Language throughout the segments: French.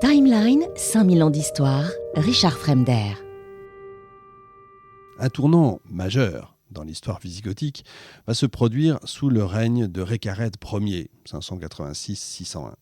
Timeline, 5000 ans d'histoire, Richard Fremder. Un tournant majeur dans l'histoire visigothique va se produire sous le règne de Récarède Ier, 586-601.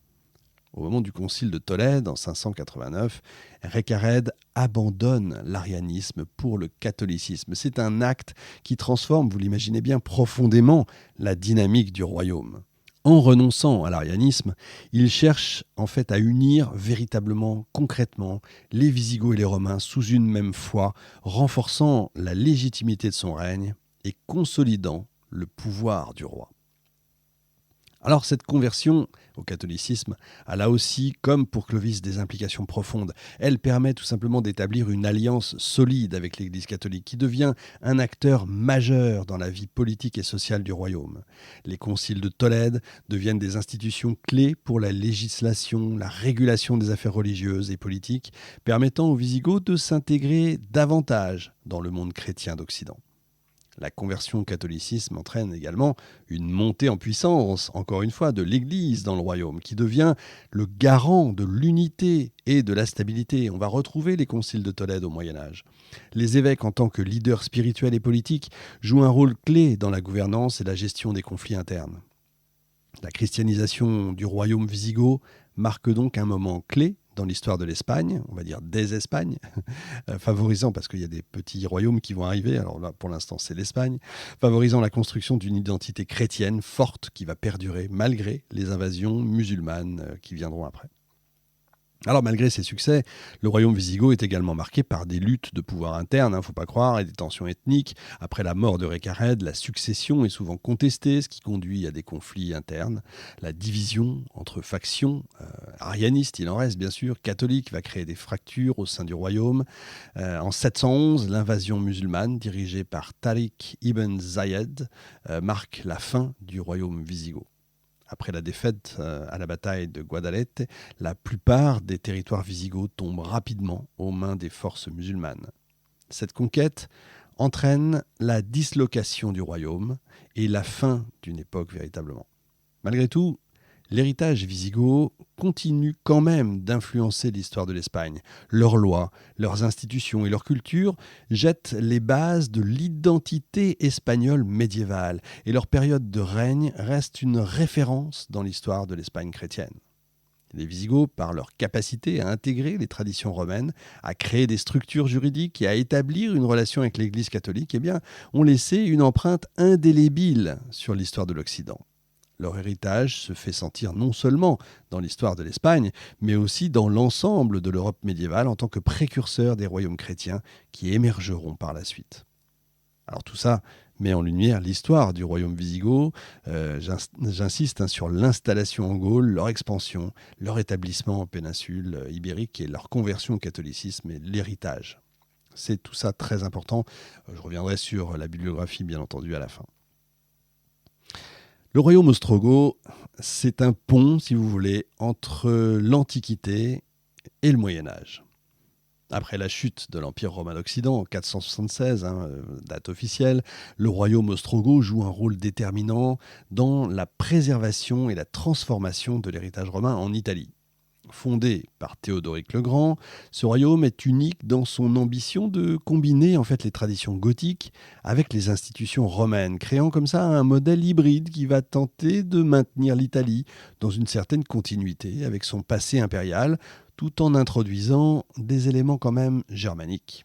Au moment du concile de Tolède, en 589, Récarède abandonne l'arianisme pour le catholicisme. C'est un acte qui transforme, vous l'imaginez bien, profondément la dynamique du royaume. En renonçant à l'arianisme, il cherche en fait à unir véritablement, concrètement, les Visigoths et les Romains sous une même foi, renforçant la légitimité de son règne et consolidant le pouvoir du roi. Alors cette conversion au catholicisme a là aussi, comme pour Clovis, des implications profondes. Elle permet tout simplement d'établir une alliance solide avec l'Église catholique qui devient un acteur majeur dans la vie politique et sociale du royaume. Les conciles de Tolède deviennent des institutions clés pour la législation, la régulation des affaires religieuses et politiques, permettant aux Visigoths de s'intégrer davantage dans le monde chrétien d'Occident. La conversion au catholicisme entraîne également une montée en puissance, encore une fois, de l'Église dans le royaume, qui devient le garant de l'unité et de la stabilité. On va retrouver les conciles de Tolède au Moyen-Âge. Les évêques, en tant que leaders spirituels et politiques, jouent un rôle clé dans la gouvernance et la gestion des conflits internes. La christianisation du royaume wisigoth marque donc un moment clé dans l'histoire de l'Espagne, on va dire des Espagnes, favorisant, parce qu'il y a des petits royaumes qui vont arriver, alors là pour l'instant c'est l'Espagne, favorisant la construction d'une identité chrétienne forte qui va perdurer malgré les invasions musulmanes qui viendront après. Alors malgré ces succès, le royaume wisigoth est également marqué par des luttes de pouvoir internes, faut pas croire, et des tensions ethniques. Après la mort de Récarède, la succession est souvent contestée, ce qui conduit à des conflits internes. La division entre factions, arianistes, il en reste bien sûr, catholiques, va créer des fractures au sein du royaume. En 711, l'invasion musulmane, dirigée par Tariq ibn Zayed, marque la fin du royaume wisigoth. Après la défaite à la bataille de Guadalete, la plupart des territoires wisigoths tombent rapidement aux mains des forces musulmanes. Cette conquête entraîne la dislocation du royaume et la fin d'une époque véritablement. Malgré tout, l'héritage wisigoth continue quand même d'influencer l'histoire de l'Espagne. Leurs lois, leurs institutions et leur culture jettent les bases de l'identité espagnole médiévale et leur période de règne reste une référence dans l'histoire de l'Espagne chrétienne. Les Visigoths, par leur capacité à intégrer les traditions romaines, à créer des structures juridiques et à établir une relation avec l'Église catholique, ont laissé une empreinte indélébile sur l'histoire de l'Occident. Leur héritage se fait sentir non seulement dans l'histoire de l'Espagne, mais aussi dans l'ensemble de l'Europe médiévale en tant que précurseurs des royaumes chrétiens qui émergeront par la suite. Alors tout ça met en lumière l'histoire du royaume wisigoth. J'insiste sur l'installation en Gaule, leur expansion, leur établissement en péninsule ibérique et leur conversion au catholicisme et l'héritage. C'est tout ça très important. Je reviendrai sur la bibliographie bien entendu à la fin. Le royaume ostrogoth, c'est un pont, si vous voulez, entre l'Antiquité et le Moyen-Âge. Après la chute de l'Empire romain d'Occident en 476, date officielle, le royaume ostrogoth joue un rôle déterminant dans la préservation et la transformation de l'héritage romain en Italie. Fondé par Théodoric le Grand, ce royaume est unique dans son ambition de combiner en fait les traditions gothiques avec les institutions romaines, créant comme ça un modèle hybride qui va tenter de maintenir l'Italie dans une certaine continuité avec son passé impérial, tout en introduisant des éléments quand même germaniques.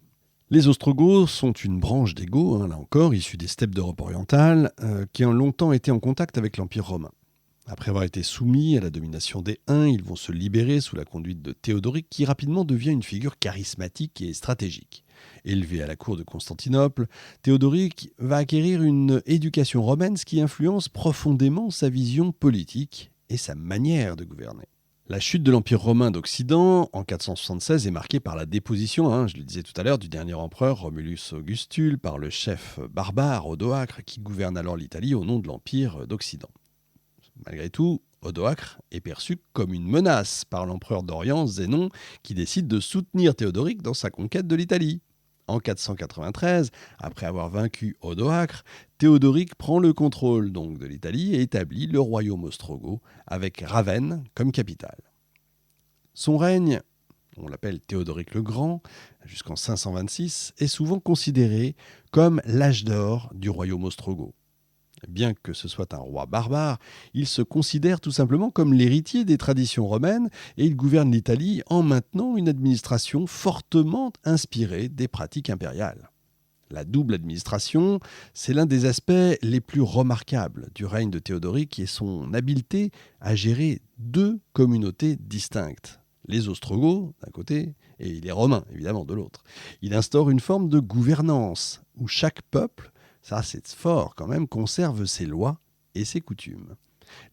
Les Ostrogoths sont une branche des Goths, là encore, issue des steppes d'Europe orientale, qui ont longtemps été en contact avec l'Empire romain. Après avoir été soumis à la domination des Huns, ils vont se libérer sous la conduite de Théodoric, qui rapidement devient une figure charismatique et stratégique. Élevé à la cour de Constantinople, Théodoric va acquérir une éducation romaine, ce qui influence profondément sa vision politique et sa manière de gouverner. La chute de l'Empire romain d'Occident en 476 est marquée par la déposition, je le disais tout à l'heure, du dernier empereur Romulus Augustule par le chef barbare Odoacre qui gouverne alors l'Italie au nom de l'Empire d'Occident. Malgré tout, Odoacre est perçu comme une menace par l'empereur d'Orient Zénon qui décide de soutenir Théodoric dans sa conquête de l'Italie. En 493, après avoir vaincu Odoacre, Théodoric prend le contrôle donc de l'Italie et établit le royaume ostrogoth avec Ravenne comme capitale. Son règne, on l'appelle Théodoric le Grand, jusqu'en 526, est souvent considéré comme l'âge d'or du royaume ostrogoth. Bien que ce soit un roi barbare, il se considère tout simplement comme l'héritier des traditions romaines et il gouverne l'Italie en maintenant une administration fortement inspirée des pratiques impériales. La double administration, c'est l'un des aspects les plus remarquables du règne de Théodoric et son habileté à gérer deux communautés distinctes. Les Ostrogoths d'un côté et les Romains évidemment de l'autre. Il instaure une forme de gouvernance où chaque peuple, ça c'est fort quand même, conserve ses lois et ses coutumes.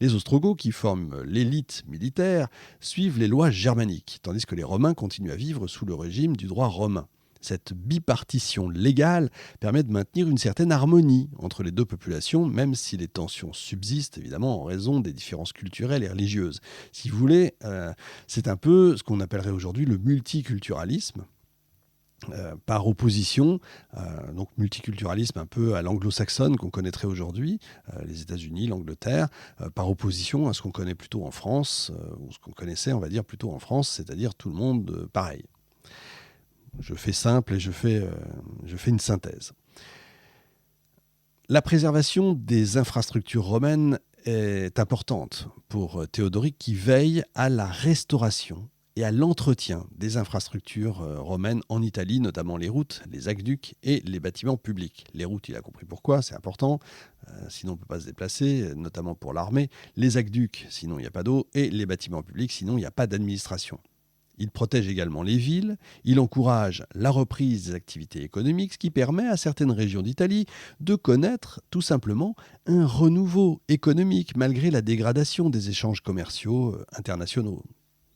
Les Ostrogoths, qui forment l'élite militaire, suivent les lois germaniques, tandis que les Romains continuent à vivre sous le régime du droit romain. Cette bipartition légale permet de maintenir une certaine harmonie entre les deux populations, même si les tensions subsistent évidemment en raison des différences culturelles et religieuses. Si vous voulez, c'est un peu ce qu'on appellerait aujourd'hui le multiculturalisme. Par opposition, donc multiculturalisme un peu à l'anglo-saxonne qu'on connaîtrait aujourd'hui, les États-Unis, l'Angleterre, par opposition à ce qu'on connaît plutôt en France, ou ce qu'on connaissait, on va dire, plutôt en France, c'est-à-dire tout le monde pareil. Je fais simple et je fais une synthèse. La préservation des infrastructures romaines est importante pour Théodoric qui veille à la restauration et à l'entretien des infrastructures romaines en Italie, notamment les routes, les aqueducs et les bâtiments publics. Les routes, il a compris pourquoi, c'est important, sinon on ne peut pas se déplacer, notamment pour l'armée. Les aqueducs, sinon il n'y a pas d'eau, et les bâtiments publics, sinon il n'y a pas d'administration. Il protège également les villes, il encourage la reprise des activités économiques, ce qui permet à certaines régions d'Italie de connaître tout simplement un renouveau économique malgré la dégradation des échanges commerciaux internationaux.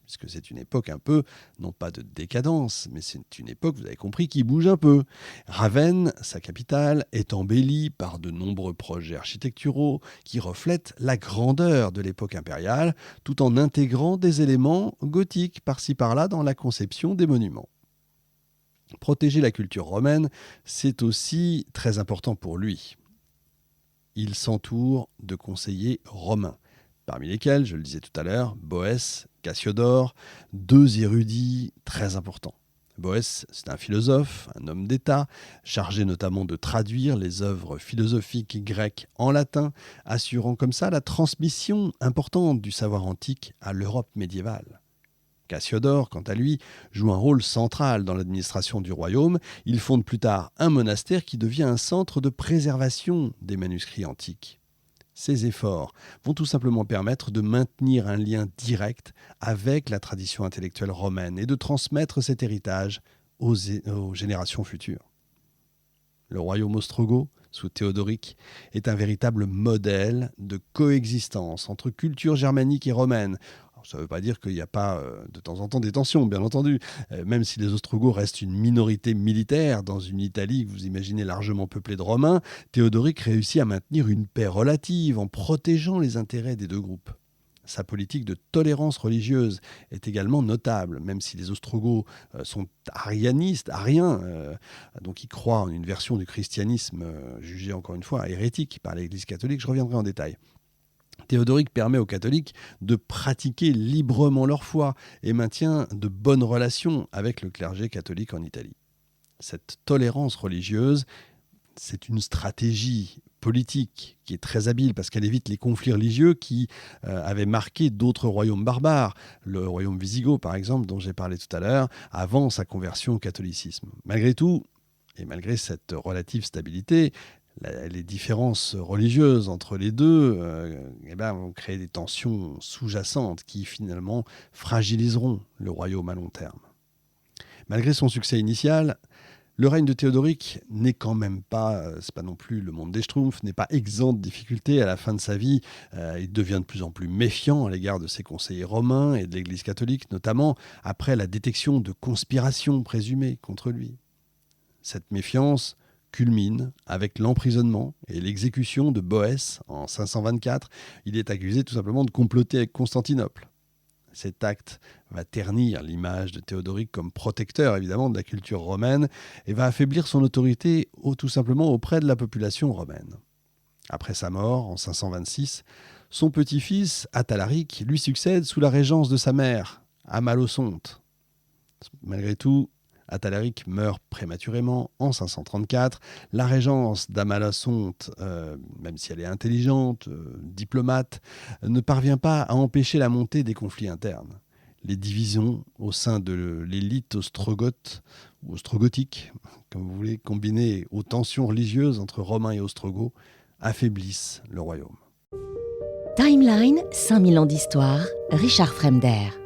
Puisque c'est une époque un peu, non pas de décadence, mais c'est une époque, vous avez compris, qui bouge un peu. Ravenne, sa capitale, est embellie par de nombreux projets architecturaux qui reflètent la grandeur de l'époque impériale, tout en intégrant des éléments gothiques par-ci par-là dans la conception des monuments. Protéger la culture romaine, c'est aussi très important pour lui. Il s'entoure de conseillers romains, parmi lesquels, je le disais tout à l'heure, Boès, Cassiodore, deux érudits très importants. Boès, c'est un philosophe, un homme d'État, chargé notamment de traduire les œuvres philosophiques grecques en latin, assurant comme ça la transmission importante du savoir antique à l'Europe médiévale. Cassiodore, quant à lui, joue un rôle central dans l'administration du royaume. Il fonde plus tard un monastère qui devient un centre de préservation des manuscrits antiques. Ces efforts vont tout simplement permettre de maintenir un lien direct avec la tradition intellectuelle romaine et de transmettre cet héritage aux générations futures. Le royaume ostrogoth, sous Théodoric, est un véritable modèle de coexistence entre culture germanique et romaine. Alors, ça ne veut pas dire qu'il n'y a pas de temps en temps des tensions, bien entendu, même si les Ostrogoths restent une minorité militaire dans une Italie que vous imaginez largement peuplée de Romains, Théodoric réussit à maintenir une paix relative en protégeant les intérêts des deux groupes. Sa politique de tolérance religieuse est également notable, même si les Ostrogoths sont arianistes, ariens, donc ils croient en une version du christianisme jugée encore une fois hérétique par l'Église catholique. Je reviendrai en détail. Théodoric permet aux catholiques de pratiquer librement leur foi et maintient de bonnes relations avec le clergé catholique en Italie. Cette tolérance religieuse, c'est une stratégie politique qui est très habile parce qu'elle évite les conflits religieux qui avaient marqué d'autres royaumes barbares, le royaume wisigoth par exemple dont j'ai parlé tout à l'heure, avant sa conversion au catholicisme. Malgré tout, et malgré cette relative stabilité, les différences religieuses entre les deux vont créer des tensions sous-jacentes qui finalement fragiliseront le royaume à long terme. Malgré son succès initial, le règne de Théodoric n'est quand même pas, c'est pas non plus le monde des Schtroumpfs, n'est pas exempt de difficultés. À la fin de sa vie, il devient de plus en plus méfiant à l'égard de ses conseillers romains et de l'Église catholique, notamment après la détection de conspirations présumées contre lui. Cette méfiance culmine avec l'emprisonnement et l'exécution de Boès en 524. Il est accusé tout simplement de comploter avec Constantinople. Cet acte va ternir l'image de Théodoric comme protecteur évidemment de la culture romaine et va affaiblir son autorité tout simplement auprès de la population romaine. Après sa mort en 526, son petit-fils Athalaric lui succède sous la régence de sa mère, Amalosonte. Malgré tout, Athalaric meurt prématurément en 534. La régence d'Amalosonte, même si elle est intelligente, diplomate, ne parvient pas à empêcher la montée des conflits internes. Les divisions au sein de l'élite ostrogoth ou ostrogothique, comme vous voulez, combinées aux tensions religieuses entre Romains et Ostrogoths, affaiblissent le royaume. Timeline, 5000 ans d'histoire, Richard Fremder.